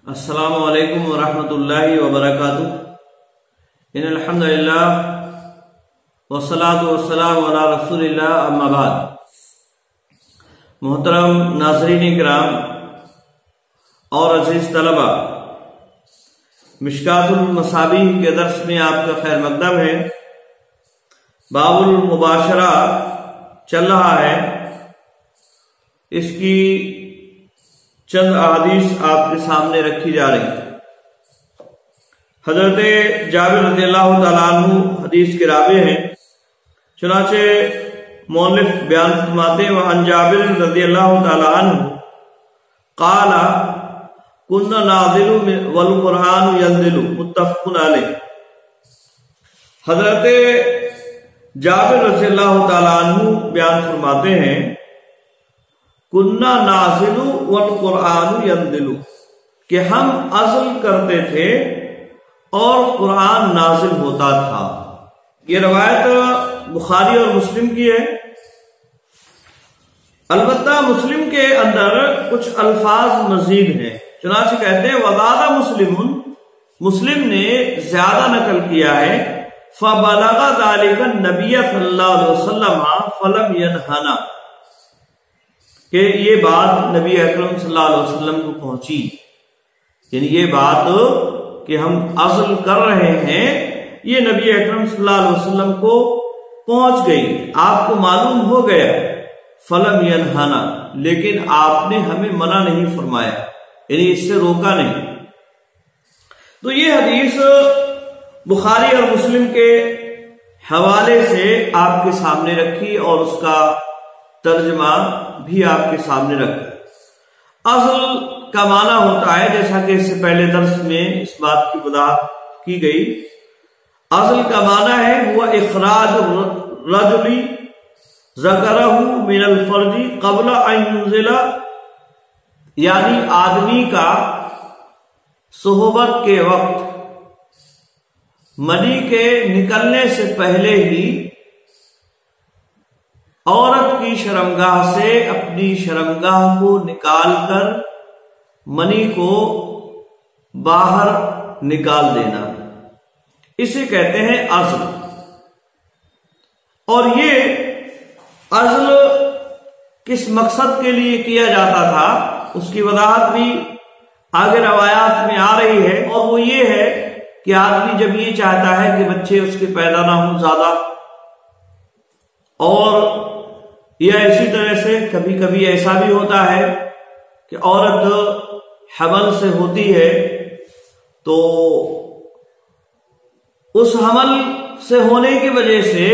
السلام علیکم ورحمۃ اللہ وبرکاتہ۔ ان الحمدللہ والصلاۃ والسلام علی رسول اللہ، اما بعد۔ محترم ناظرین کرام اور عزیز طلبہ، مشکات المصابیح کے درس میں آپ کا خیر مقدم ہے۔ باب المباشرہ چل رہا ہے، اس کی چند احادیث آپ کے سامنے رکھی جا رہی ہیں۔ حضرت جابر رضی اللہ تعالیٰ عنہ حدیث کے راوی ہیں، چنانچہ مؤلف بیان فرماتے ہیں وعن جابر رضی اللہ تعالیٰ عنہ قال كنا نازل والقرآن ينزل متفق علیہ۔ حضرت جابر رضی اللہ تعالیٰ عنہ بیان فرماتے ہیں کننا نازل والقرآن ينزل، کہ ہم عزل کرتے تھے اور قرآن نازل ہوتا تھا۔ یہ روایت بخاری اور مسلم کی ہے، البتہ مسلم کے اندر کچھ الفاظ مزید ہیں، چنانچہ کہتے ہیں وزاد مسلم نے زیادہ نقل کیا ہے فبلغ ذلك النبی صلی اللہ علیہ وسلم فلم ينهنا، کہ یہ بات نبی اکرم صلی اللہ علیہ وسلم کو پہنچی، یعنی یہ بات کہ ہم عزل کر رہے ہیں یہ نبی اکرم صلی اللہ علیہ وسلم کو پہنچ گئی، آپ کو معلوم ہو گیا، فلم ینہانا، لیکن آپ نے ہمیں منع نہیں فرمایا، یعنی اس سے روکا نہیں۔ تو یہ حدیث بخاری اور مسلم کے حوالے سے آپ کے سامنے رکھی اور اس کا ترجمہ بھی آپ کے سامنے رکھا۔ عزل کا معنی ہوتا ہے، جیسا کہ اس سے پہلے درس میں اس بات کی وضاحت کی گئی، عزل کا معنی ہے وہ اخراج الرجل ذکرہ من الفرج قبل ان ينزل، یعنی آدمی کا صحبت کے وقت منی کے نکلنے سے پہلے ہی عورت کی شرمگاہ سے اپنی شرمگاہ کو نکال کر منی کو باہر نکال دینا، اسے کہتے ہیں عزل۔ اور یہ عزل کس مقصد کے لیے کیا جاتا تھا اس کی وضاحت بھی آگے روایات میں آ رہی ہے، اور وہ یہ ہے کہ آدمی جب یہ چاہتا ہے کہ بچے اس کے پیدا نہ ہوں زیادہ، اور یا اسی طرح سے کبھی کبھی ایسا بھی ہوتا ہے کہ عورت حمل سے ہوتی ہے تو اس حمل سے ہونے کی وجہ سے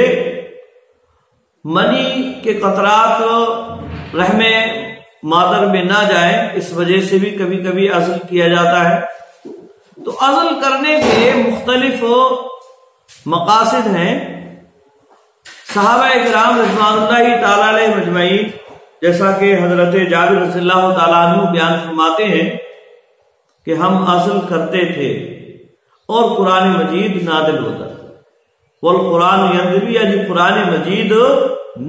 منی کے قطرات رحم مادر میں نہ جائیں، اس وجہ سے بھی کبھی کبھی عزل کیا جاتا ہے۔ تو عزل کرنے کے مختلف مقاصد ہیں، صحابہ اکرام رضوان اللہ تعالیٰ علیہ مجمعین، جیسا کہ حضرت جابر رضی اللہ تعالیٰ عنہ بیان فرماتے ہیں کہ ہم عزل کرتے تھے اور قرآن مجید نازل ہوتا تھا، والقرآن ينزل، یعنی قرآن مجید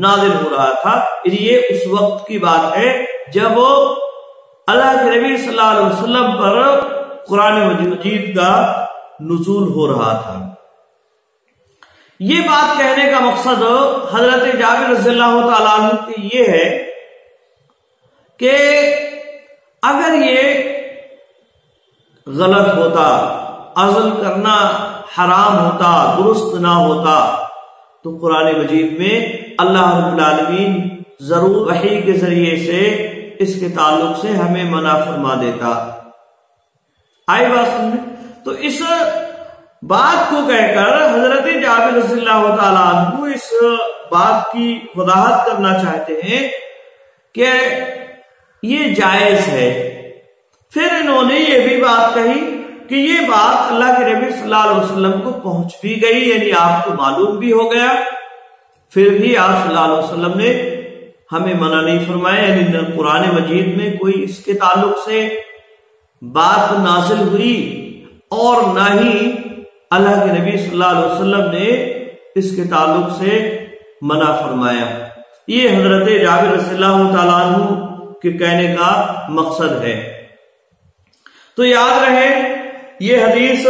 نازل ہو رہا تھا۔ یہ اس وقت کی بات ہے جب اللہ کے نبی صلی اللہ علیہ وسلم پر قرآن مجید کا نزول ہو رہا تھا۔ یہ بات کہنے کا مقصد حضرت جابر رضی اللہ تعالیٰ عنہ کی یہ ہے کہ اگر یہ غلط ہوتا، عزل کرنا حرام ہوتا، درست نہ ہوتا، تو قرآن مجید میں اللہ رب العالمین ضرور وحی کے ذریعے سے اس کے تعلق سے ہمیں منع فرما دیتا۔ آئی بات سننے؟ تو اس بات کو کہہ کر حضرت جابر رضی اللہ تعالیٰ عنہ اس بات کی وضاحت کرنا چاہتے ہیں کہ یہ جائز ہے۔ پھر انہوں نے یہ بھی بات کہی کہ یہ بات اللہ کے نبی صلی اللہ علیہ وسلم کو پہنچ بھی گئی، یعنی آپ کو معلوم بھی ہو گیا، پھر بھی آپ صلی اللہ علیہ وسلم نے ہمیں منع نہیں فرمایا، یعنی قرآن مجید میں کوئی اس کے تعلق سے بات نازل ہوئی اور نہ ہی اللہ کے نبی صلی اللہ علیہ وسلم نے اس کے تعلق سے منع فرمایا۔ یہ حضرت جابر رضی اللہ تعالیٰ عنہ کے کہنے کا مقصد ہے۔ تو یاد رہے یہ حدیث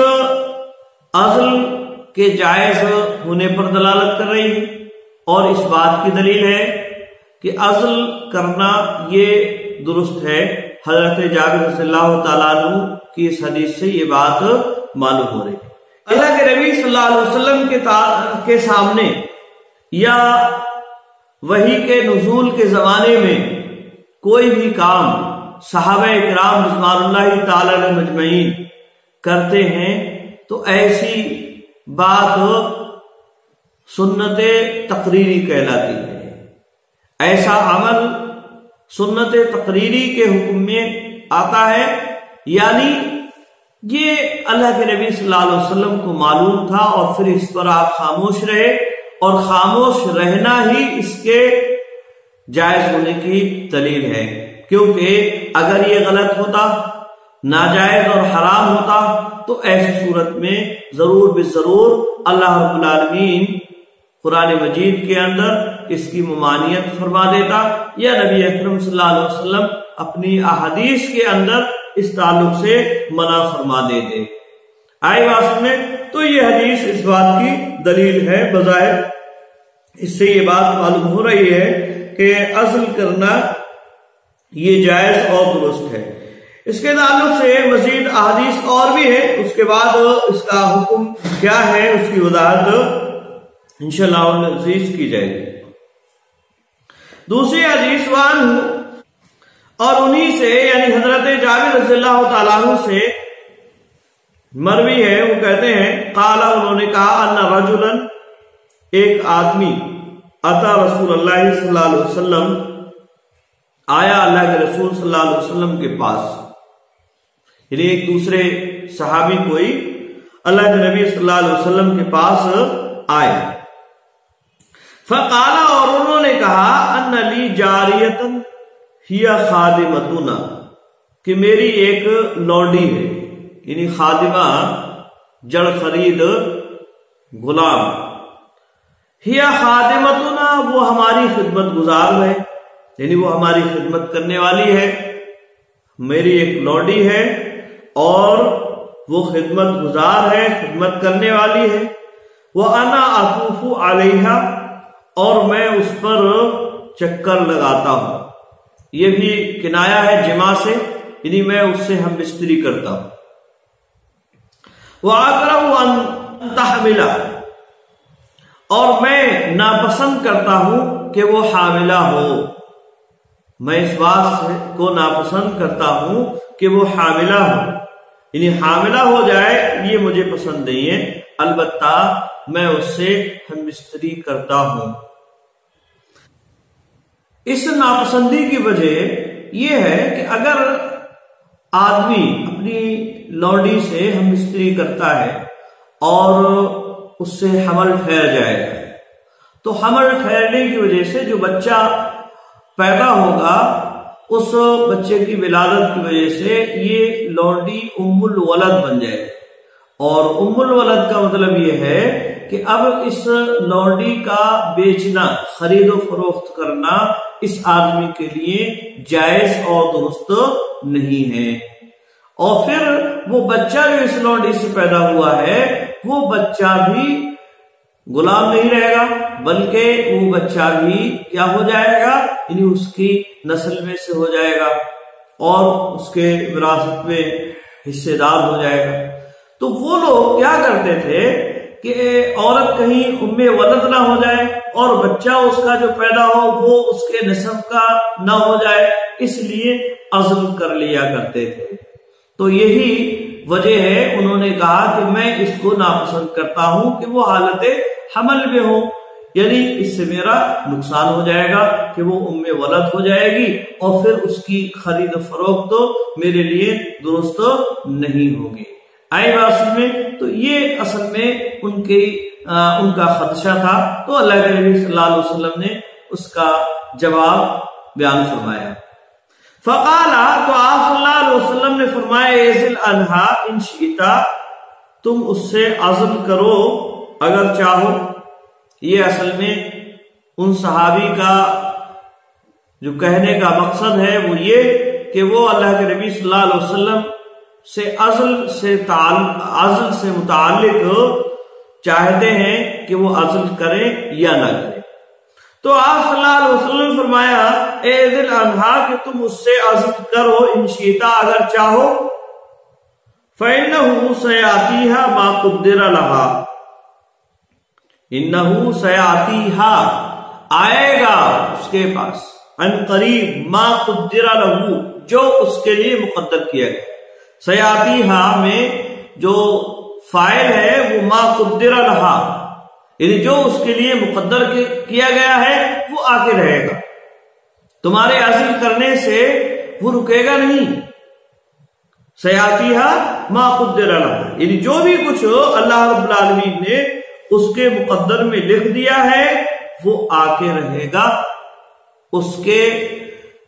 عزل کے جائز ہونے پر دلالت کر رہی ہے، اور اس بات کی دلیل ہے کہ عزل کرنا یہ درست ہے۔ حضرت جابر رضی اللہ تعالیٰ عنہ کی اس حدیث سے یہ بات معلوم ہو رہی ہے۔ اللہ کے نبی صلی اللہ علیہ وسلم کے سامنے یا وحی کے نزول کے زمانے میں کوئی بھی کام صحابہ کرام رضوان اللہ تعالی علیہم مجمعین کرتے ہیں تو ایسی بات سنت تقریری کہلاتی ہے۔ ایسا عمل سنت تقریری کے حکم میں آتا ہے، یعنی یہ اللہ کے نبی صلی اللہ علیہ وسلم کو معلوم تھا اور پھر اس پر آپ خاموش رہے، اور خاموش رہنا ہی اس کے جائز ہونے کی دلیل ہے، کیونکہ اگر یہ غلط ہوتا، ناجائز اور حرام ہوتا تو ایسی صورت میں ضرور بالضرور اللہ رب العالمین قرآن مجید کے اندر اس کی ممانعت فرما دیتا، یا نبی اکرم صلی اللہ علیہ وسلم اپنی احادیث کے اندر اس تعلق سے منع فرما دیتے۔ آئی بات میں تو یہ حدیث اس بات کی دلیل ہے، بظاہر اس سے یہ بات معلوم ہو رہی ہے کہ عزل کرنا یہ جائز اور درست ہے۔ اس کے تعلق سے مزید احادیث اور بھی ہے، اس کے بعد اس کا حکم کیا ہے اس کی وضاحت انشاءاللہ عزیز کی جائے گی۔ دوسری حدیث وان اور انہی سے یعنی حضرت جابر رضی اللہ تعالیٰ عنہ سے مروی ہے، وہ کہتے ہیں قال، انہوں نے کہا ان رجلا، ایک آدمی، اتا رسول اللہ صلی اللہ علیہ وسلم، آیا اللہ کے رسول صلی اللہ علیہ وسلم کے پاس، یعنی ایک دوسرے صحابی کوئی اللہ کے نبی صلی اللہ علیہ وسلم کے پاس آئے۔ فقال، اور انہوں نے کہا ان لی جاریتن ہی خادمتنا، کہ میری ایک لونڈی ہے، یعنی خادمہ جڑ خرید غلام، ہی خادمتنا، وہ ہماری خدمت گزار ہے، یعنی وہ ہماری خدمت کرنے والی ہے، میری ایک لونڈی ہے اور وہ خدمت گزار ہے، خدمت کرنے والی ہے، وَأَنَا أَطُوفُ عَلَيْهَا، اور میں اس پر چکر لگاتا ہوں، یہ بھی کنایا ہے جمع سے، یعنی میں اس سے ہم بستری کرتا ہوں۔ وَأَكْرَهُ أَن تَحْمِلَ، اور میں ناپسند کرتا ہوں کہ وہ حاملہ ہو، میں اس بات کو ناپسند کرتا ہوں کہ وہ حاملہ ہو، یعنی حاملہ ہو جائے یہ مجھے پسند نہیں ہے، البتہ میں اس سے ہم بستری کرتا ہوں۔ اس ناپسندی کی وجہ یہ ہے کہ اگر آدمی اپنی لونڈی سے ہم بستری کرتا ہے اور اس سے حمل ٹھہر جائے گا، تو حمل ٹھہرنے کی وجہ سے جو بچہ پیدا ہوگا اس بچے کی ولادت کی وجہ سے یہ لونڈی ام الولد بن جائے، اور ام الولد کا مطلب یہ ہے کہ اب اس لونڈی کا بیچنا، خرید و فروخت کرنا اس آدمی کے لیے جائز اور درست نہیں ہے، اور پھر وہ بچہ جو اس لونڈی سے پیدا ہوا ہے وہ بچہ بھی غلام نہیں رہے گا، بلکہ وہ بچہ بھی کیا ہو جائے گا، یعنی اس کی نسل میں سے ہو جائے گا اور اس کے وراثت میں حصے دار ہو جائے گا۔ تو وہ لوگ کیا کرتے تھے کہ عورت کہیں ام ولد نہ ہو جائے اور بچہ اس کا جو پیدا ہو وہ اس کے نسب کا نہ ہو جائے، اس لیے عزل کر لیا کرتے تھے۔ تو یہی وجہ ہے، انہوں نے کہا کہ میں اس کو ناپسند کرتا ہوں کہ وہ حالت حمل میں ہو، یعنی اس سے میرا نقصان ہو جائے گا کہ وہ ام ولد ہو جائے گی اور پھر اس کی خرید و فروخت میرے لیے درست نہیں ہوگی۔ آئی بات میں تو یہ اصل میں ان کا خدشہ تھا، تو اللہ کے نبی صلی اللہ علیہ وسلم نے اس کا جواب بیان فرمایا۔ فقالا، تو آپ صلی اللہ علیہ وسلم نے فرمایا اعزل عنہا ان شئتا، تم اس سے عزل کرو اگر چاہو۔ یہ اصل میں ان صحابی کا جو کہنے کا مقصد ہے وہ یہ کہ وہ اللہ کے نبی صلی اللہ علیہ وسلم سے ازل سے متعلق چاہتے ہیں کہ وہ ازل کریں یا نہ کریں. تو آپ صلی اللہ علیہ وسلم نے فرمایا اے ذی الانہا کہ تم اس سے ازل کرو ان شئتا اگر چاہو. فإنه سيأتيها ما قدر لها، انه سيأتيها آئے گا اس کے پاس ان قریب ما قدر له جو اس کے لیے مقدر کیا گیا. سيأتيها میں جو فاعل ہے وہ ما قدر لها، یعنی جو اس کے لیے مقدر کیا گیا ہے وہ آ کے رہے گا. تمہارے ازل کرنے سے وہ رکے گا نہیں. سیاتیها ما قدر لها، یعنی جو بھی کچھ اللہ رب العالمین نے اس کے مقدر میں لکھ دیا ہے وہ آ کے رہے گا. اس کے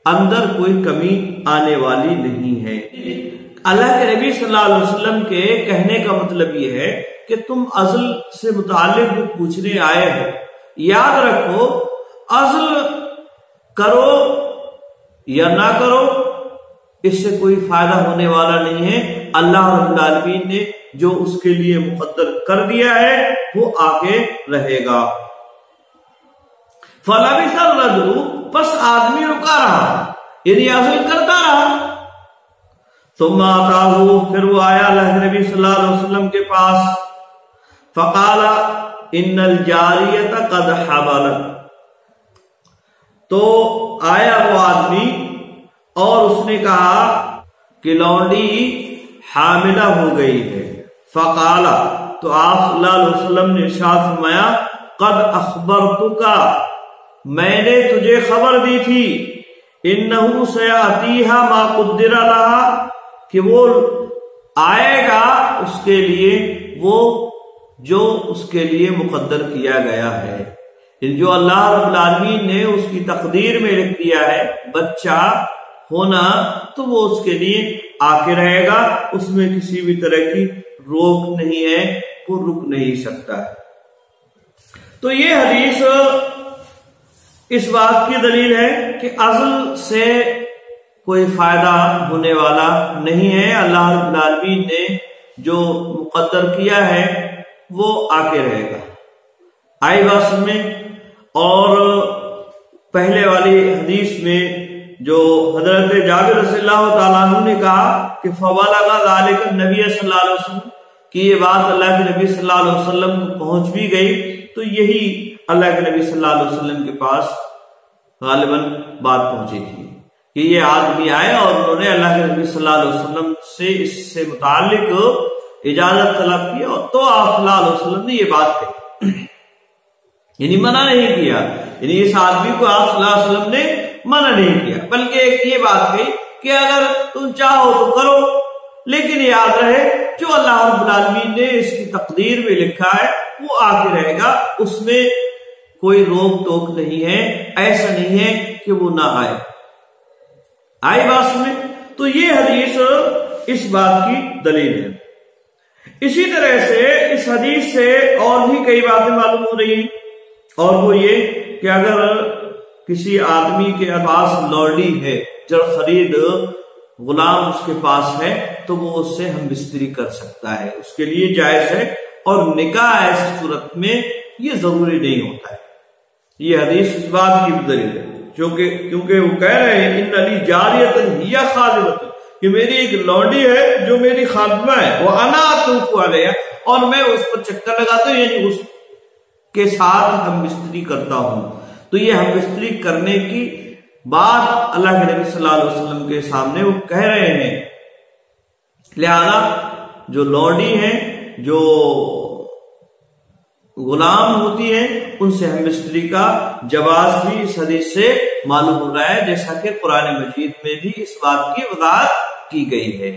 اندر کوئی کمی آنے والی نہیں ہے. اللہ کے نبی صلی اللہ علیہ وسلم کے کہنے کا مطلب یہ ہے کہ تم ازل سے متعلق جو پوچھنے آئے ہو، یاد رکھو ازل کرو یا نہ کرو اس سے کوئی فائدہ ہونے والا نہیں ہے. اللہ رب العالمین نے جو اس کے لیے مقدر کر دیا ہے وہ آگے رہے گا. فلبث الرجل، پس آدمی رکا رہا یعنی ازل کرتا رہا. ثم آتاہ، پھر وہ آیا اللہ کے نبی صلی اللہ علیہ وسلم کے پاس. فقال ان الجاریۃ قد حبلت، تو آیا وہ آدمی اور اس نے کہا کہ لونڈی حاملہ ہو گئی ہے. فقال، تو آپ صلی اللہ علیہ وسلم نے ارشاد فرمایا قد اخبرتک، میں نے تجھے خبر دی تھی. انہ سیاتیہا ما قدر لہا، کہ وہ آئے گا اس کے لیے وہ جو اس کے لیے مقدر کیا گیا ہے. جو اللہ رب العالمین نے اس کی تقدیر میں لکھ دیا ہے بچہ ہونا، تو وہ اس کے لیے آ کے رہے گا. اس میں کسی بھی طرح کی روک نہیں ہے، وہ رک نہیں سکتا ہے. تو یہ حدیث اس بات کی دلیل ہے کہ ازل سے کوئی فائدہ ہونے والا نہیں ہے. اللہ رب العالمین نے جو مقدر کیا ہے وہ آ کے رہے گا. آئی بات میں. اور پہلے والی حدیث میں جو حضرت جابر رضی اللہ تعالیٰ عنہ نے کہا کہ فبلغ ذلك النبی صلی اللہ علیہ وسلم، کہ یہ بات اللہ کے نبی صلی اللہ علیہ وسلم کو پہنچ بھی گئی، تو یہی اللہ کے نبی صلی اللہ علیہ وسلم کے پاس غالباً بات پہنچی تھی کہ یہ آدمی آئے اور انہوں نے اللہ کے نبی صلی اللہ علیہ وسلم سے اس سے متعلق اجازت طلب کی، اور تو آپ صلی اللہ علیہ وسلم نے یہ بات کہی، یعنی منع نہیں کیا. یعنی اس آدمی کو آپ صلی اللہ علیہ وسلم نے منع نہیں کیا، بلکہ ایک یہ بات کہی کہ اگر تم چاہو تو کرو، لیکن یاد رہے جو اللہ رب العالمین نے اس کی تقدیر میں لکھا ہے وہ آگے رہے گا. اس میں کوئی روک ٹوک نہیں ہے، ایسا نہیں ہے کہ وہ نہ آئے. آئی بات میں. تو یہ حدیث اس بات کی دلیل ہے. اسی طرح سے اس حدیث سے اور بھی کئی باتیں معلوم ہو رہی ہیں، اور وہ یہ کہ اگر کسی آدمی کے پاس لوڈی ہے، جب خرید غلام اس کے پاس ہے تو وہ اس سے ہم بستری کر سکتا ہے، اس کے لیے جائز ہے. اور نکاح ایسی صورت میں یہ ضروری نہیں ہوتا ہے. یہ حدیث اس بات کی دلیل ہے کیونکہ وہ کہہ رہے ہیں ان علی جاریۃ ہی خادمۃ، کہ میری ایک لونڈی ہے جو میری خادمہ ہے، وہ انا اطوف علیہا، اور میں اس پر چکر لگاتا ہوں، یعنی اس کے ساتھ ہم بستری کرتا ہوں. تو یہ ہم بستری کرنے کی بات اللہ کے نبی صلی اللہ علیہ وسلم کے سامنے وہ کہہ رہے ہیں. لہذا جو لونڈی ہیں، جو غلام ہوتی ہیں، ان سے ہم بستری کا جواز بھی اس حدیث سے معلوم ہو رہا ہے، جیسا کہ قرآن مجید میں بھی اس بات کی وضاحت کی گئی ہے.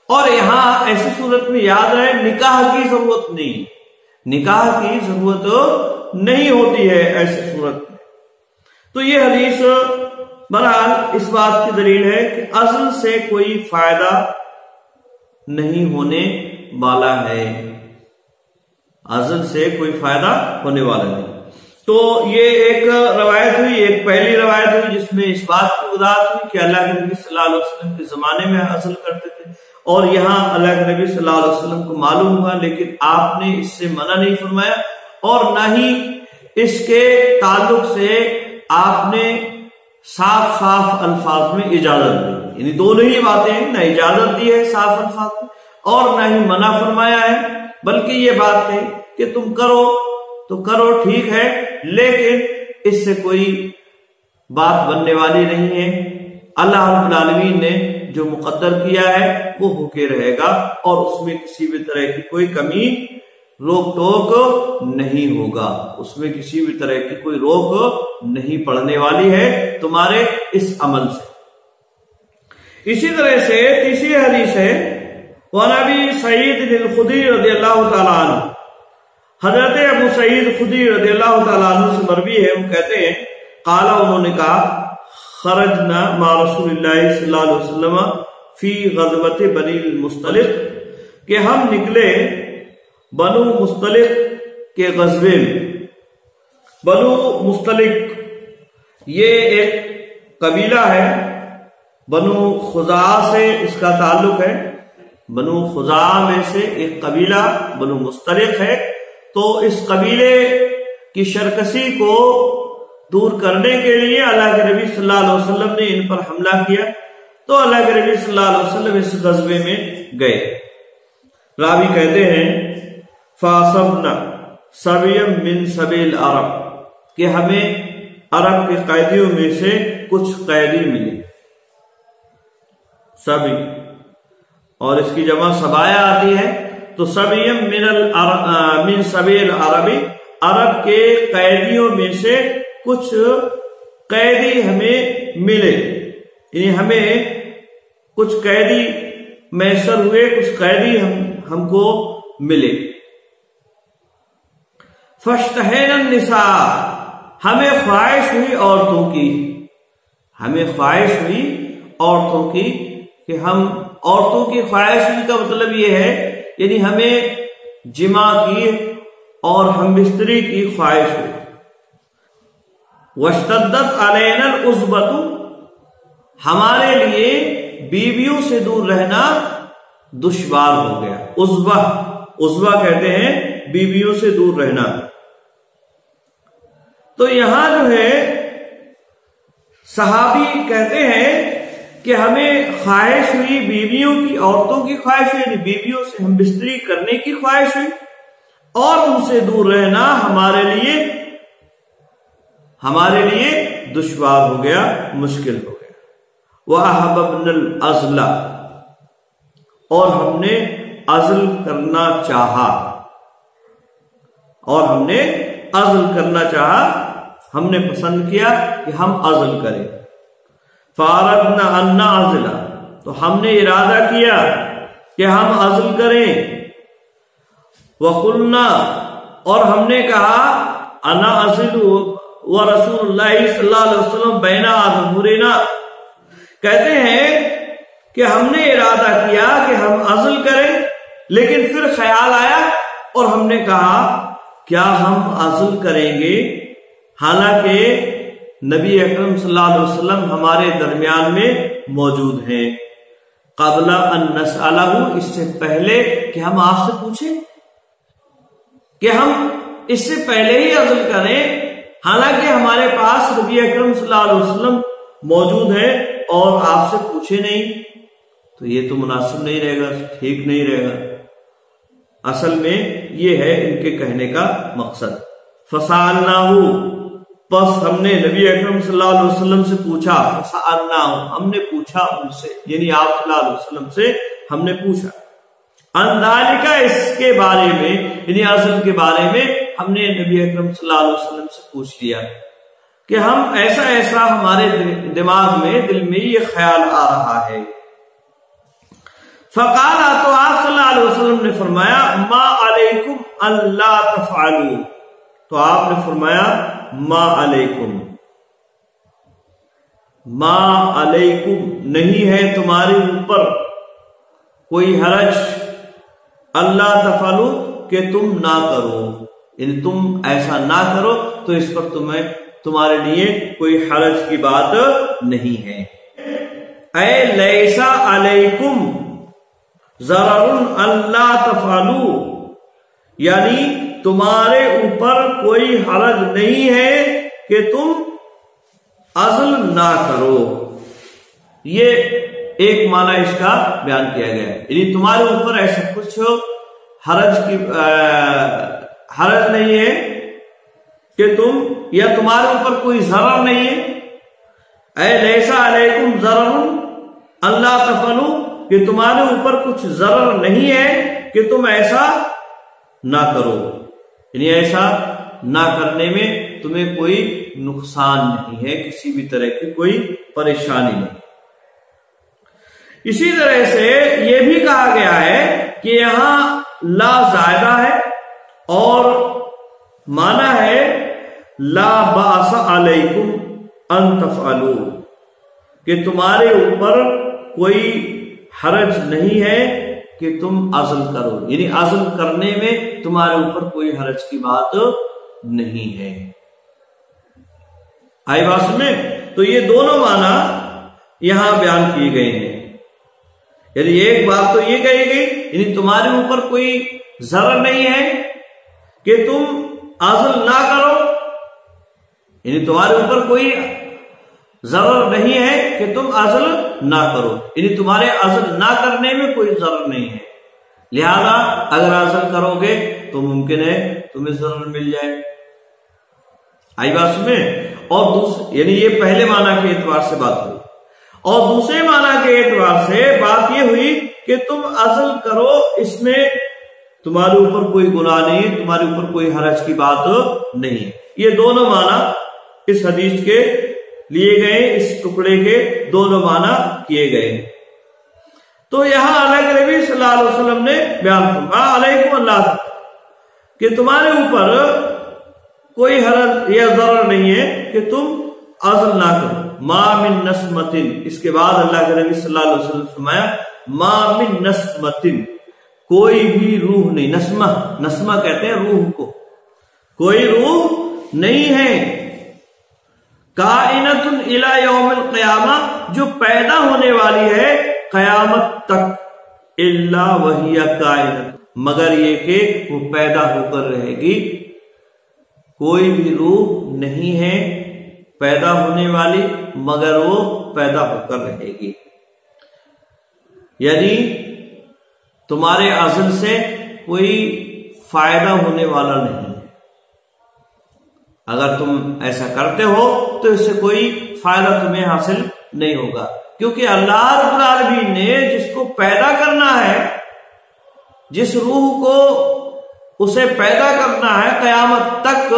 اور یہاں ایسی صورت میں یاد رہے نکاح کی ضرورت نہیں، نکاح کی ضرورت نہیں ہوتی ہے ایسی صورت میں. تو یہ حدیث بہرحال اس بات کی دلیل ہے کہ ازل سے کوئی فائدہ نہیں ہونے والا ہے، ازل سے کوئی فائدہ ہونے والا نہیں. تو یہ ایک روایت ہوئی، ایک پہلی روایت ہوئی جس میں اس بات کی وضاحت ہوئی کہ اللہ کے نبی صلی اللہ علیہ وسلم کے زمانے میں ازل کرتے تھے. اور یہاں اللہ کے نبی صلی اللہ علیہ وسلم کو معلوم ہوا، لیکن آپ نے اس سے منع نہیں فرمایا اور نہ ہی اس کے تعلق سے آپ نے صاف صاف الفاظ میں اجازت دی، یعنی دونوں ہی باتیں ہیں، نہ اجازت دی ہے صاف الفاظ میں اور نہ ہی منع فرمایا ہے، بلکہ یہ بات ہے کہ تم کرو تو کرو، ٹھیک ہے، لیکن اس سے کوئی بات بننے والی نہیں ہے۔ اللہ رب العالمین نے جو مقدر کیا ہے وہ ہو کے رہے گا اور اس میں کسی بھی طرح کی کوئی کمی روک ٹوک نہیں ہوگا، اس میں کسی بھی طرح کی کوئی روک نہیں پڑنے والی ہے تمہارے اس عمل سے۔ اسی طرح سے تیسری حدیث ہے وعن ابی سعید الخدری رضی اللہ تعالیٰ عنہ، حضرت ابو سعید خدری رضی اللہ تعالیٰ عنہ سے مروی ہے، وہ کہتے ہیں قال، انہوں نے کہا خرجنا مع رسول اللہ صلی اللہ علیہ وسلم فی غزوۃ بنی المصطلق، کہ ہم نکلے بنو مصطلق کے غزوے میں۔ بنو مصطلق یہ ایک قبیلہ ہے، بنو خزاعہ سے اس کا تعلق ہے، بنو خزاعہ میں سے ایک قبیلہ بنو مصطلق ہے، تو اس قبیلے کی شرکسی کو دور کرنے کے لیے اللہ کے نبی صلی اللہ علیہ وسلم نے ان پر حملہ کیا، تو اللہ کے نبی صلی اللہ علیہ وسلم اس غزوے میں گئے۔ راوی کہتے ہیں فَأَصَبْنَا سَبِيًّا مِّن سَبِيِ الْعَرَبِ، کہ ہمیں عرب کے قیدیوں میں سے کچھ قیدی ملے، سبی، اور اس کی جمع سبایا آتی ہے، تو سَبِيًّا مِّن سَبِيِ الْعَرَبِ، عرب کے قیدیوں میں سے کچھ قیدی ہمیں ملے، یعنی ہمیں کچھ قیدی میسر ہوئے، کچھ قیدی ہم کو ملے۔ فاشتہینا النساء، ہمیں خواہش ہوئی عورتوں کی، ہمیں خواہش ہوئی عورتوں کی، کہ ہم عورتوں کی خواہش ہوئی کا مطلب یہ ہے یعنی ہمیں جماع کی اور ہم بستری کی خواہش ہوئی۔ واشتدت علینا العصبۃ، ہمارے لیے بیویوں سے دور رہنا دشوار ہو گیا۔ عصبہ کہتے ہیں بیویوں سے دور رہنا۔ تو یہاں جو ہے صحابی کہتے ہیں کہ ہمیں خواہش ہوئی بیویوں کی، عورتوں کی خواہش ہوئی، یعنی بیویوں سے ہم بستری کرنے کی خواہش ہوئی، اور ان سے دور رہنا ہمارے لیے دشوار ہو گیا، مشکل ہو گیا۔ وَأَحْبَبْنَا الْعَزْلَ، اور ہم نے عزل کرنا چاہا، ہم نے پسند کیا کہ ہم عزل کریں۔ فَأَرَدْنَا أَن نَعْزِلَ، تو ہم نے ارادہ کیا کہ ہم عزل کریں۔ وَقُلْنَا، اور ہم نے کہا أَنَا أَعْزِلُ وَرَسُولُ اللَّهِ صلی اللہ علیہ وسلم بَيْنَ أَظْهُرِنَا، کہتے ہیں کہ ہم نے ارادہ کیا کہ ہم عزل کریں، لیکن پھر خیال آیا اور ہم نے کہا کیا ہم عزل کریں گے حالانکہ نبی اکرم صلی اللہ علیہ وسلم ہمارے درمیان میں موجود ہیں، قبل ان نسألہ، اس سے پہلے کہ ہم آپ سے پوچھیں، کہ ہم اس سے پہلے ہی عزل کریں حالانکہ ہمارے پاس نبی اکرم صلی اللہ علیہ وسلم موجود ہے اور آپ سے پوچھے نہیں، تو یہ تو مناسب نہیں رہے گا، ٹھیک نہیں رہے گا۔ اصل میں یہ ہے ان کے کہنے کا مقصد۔ فَسَأَلْنَاهُ، پس ہم نے نبی اکرم صلی اللہ علیہ وسلم سے پوچھا، فَسَأَلْنَاهُ، ہم نے پوچھا ان سے، یعنی آپ صلی اللہ علیہ وسلم سے ہم نے پوچھا، عن ذَلِكَ، اس کے بارے میں، یعنی عزل کے بارے میں ہم نے نبی اکرم صلی اللہ علیہ وسلم سے پوچھ لیا کہ ہم ایسا ہمارے دماغ میں، دل میں یہ خیال آ رہا ہے۔ فقال، تو آپ صلی اللہ علیہ وسلم نے فرمایا، ما علیکم اللہ تفعلوا، تو آپ نے فرمایا ما علیکم، ما علیکم، نہیں ہے تمہارے اوپر کوئی حرج، اللہ تفعلوا، کہ تم نہ کرو، یعنی تم ایسا نہ کرو تو اس پر تمہارے لیے کوئی حرج کی بات نہیں ہے۔ اے لیسا علیکم ضرر اللہ تفعلوا، یعنی تمہارے اوپر کوئی حرج نہیں ہے کہ تم عزل نہ کرو. یہ ایک معنی اس کا بیان کیا گیا ہے، یعنی تمہارے اوپر ایسا کچھ حرج نہیں ہے کہ تم، یا تمہارے اوپر کوئی ضرر نہیں ہے. اے لیسا علیکم ضرر اللہ تفعلوا، کہ تمہارے اوپر کچھ ضرر نہیں ہے کہ تم ایسا نہ کرو، یعنی ایسا نہ کرنے میں تمہیں کوئی نقصان نہیں ہے، کسی بھی طرح کی کوئی پریشانی نہیں. اسی طرح سے یہ بھی کہا گیا ہے کہ یہاں لا زائدہ ہے اور معنی ہے لا باس علیکم ان تفعلوا، کہ تمہارے اوپر کوئی حرج نہیں ہے کہ تم عزل کرو، یعنی عزل کرنے میں تمہارے اوپر کوئی حرج کی بات نہیں ہے. آئی بات میں؟ تو یہ دونوں معنی یہاں بیان کیے گئے ہیں. یعنی ایک بات تو یہ کہی گئی، یعنی تمہارے اوپر کوئی ضرر نہیں ہے کہ تم عزل نہ کرو، یعنی تمہارے اوپر کوئی ضرر نہیں ہے کہ تم عزل نہ کرو، یعنی تمہارے عزل نہ کرنے میں کوئی ضرر نہیں ہے، لہذا اگر عزل کرو گے تو ممکن ہے تمہیں ضرر مل جائے. آئی بات میں؟ اور یعنی یہ پہلے معنی کے اعتبار سے بات ہوئی، اور دوسرے معنی کے اعتبار سے بات یہ ہوئی کہ تم عزل کرو، اس میں تمہارے اوپر کوئی گناہ نہیں، تمہارے اوپر کوئی حرج کی بات نہیں. یہ دونوں معنی اس حدیث کے لیے گئے، اس ٹکڑے کے دونوں معنی کیے گئے. تو یہاں اللہ کے نبی صلی اللہ علیہ وسلم نے بیان فرمایا علیکم اللہ، کہ تمہارے اوپر کوئی حرج یا ضرر نہیں ہے کہ تم عزل نہ کرو. ما من نسمتن، اس کے بعد اللہ کے نبی صلی اللہ علیہ وسلم فرمایا ما من نسمتن، کوئی بھی روح نہیں. نسمہ کہتے ہیں روح کو، کوئی روح نہیں ہے. کائنۃ الی یوم القیامہ، جو پیدا ہونے والی ہے قیامت تک، الا وہی کائنۃ، مگر یہ کہ وہ پیدا ہو کر رہے گی. کوئی بھی روح نہیں ہے پیدا ہونے والی مگر وہ پیدا ہو کر رہے گی. یعنی تمہارے عزل سے کوئی فائدہ ہونے والا نہیں ہے. اگر تم ایسا کرتے ہو تو اس سے کوئی فائدہ تمہیں حاصل نہیں ہوگا، کیونکہ اللہ رب العالمین نے جس کو پیدا کرنا ہے، جس روح کو اسے پیدا کرنا ہے قیامت تک،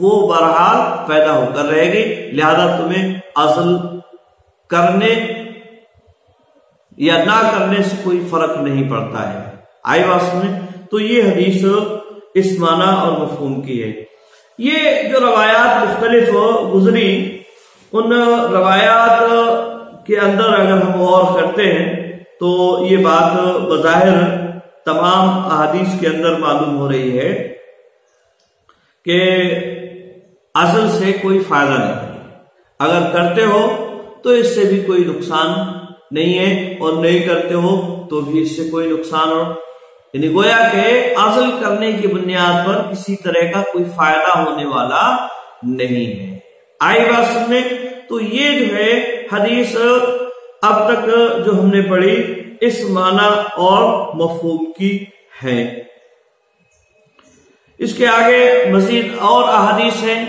وہ بہرحال پیدا ہو کر رہے گی. لہذا تمہیں عزل کرنے یا نہ کرنے سے کوئی فرق نہیں پڑتا ہے. آئی بات میں؟ تو یہ حدیث اس معنی اور مفہوم کی ہے. یہ جو روایات مختلف گزری، ان روایات کے اندر اگر ہم غور کرتے ہیں تو یہ بات بظاہر تمام احادیث کے اندر معلوم ہو رہی ہے کہ عزل سے کوئی فائدہ نہیں ہے. اگر کرتے ہو تو اس سے بھی کوئی نقصان نہیں ہے، اور نہیں کرتے ہو تو بھی اس سے کوئی نقصان ہو. یعنی گویا کہ عزل کرنے کی بنیاد پر کسی طرح کا کوئی فائدہ ہونے والا نہیں ہے. آئی بات سننے؟ تو یہ جو ہے حدیث اب تک جو ہم نے پڑھی اس معنی اور مفہوم کی ہے. اس کے آگے مزید اور احادیث ہیں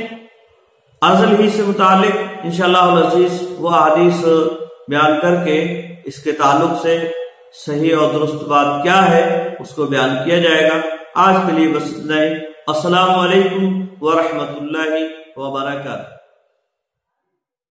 عزل ہی سے متعلق. انشاءاللہ العزیز وہ احادیث بیان کر کے اس کے تعلق سے صحیح اور درست بات کیا ہے اس کو بیان کیا جائے گا. آج کے لیے بس اتنا ہی. السلام علیکم ورحمۃ اللہ وبرکاتہ.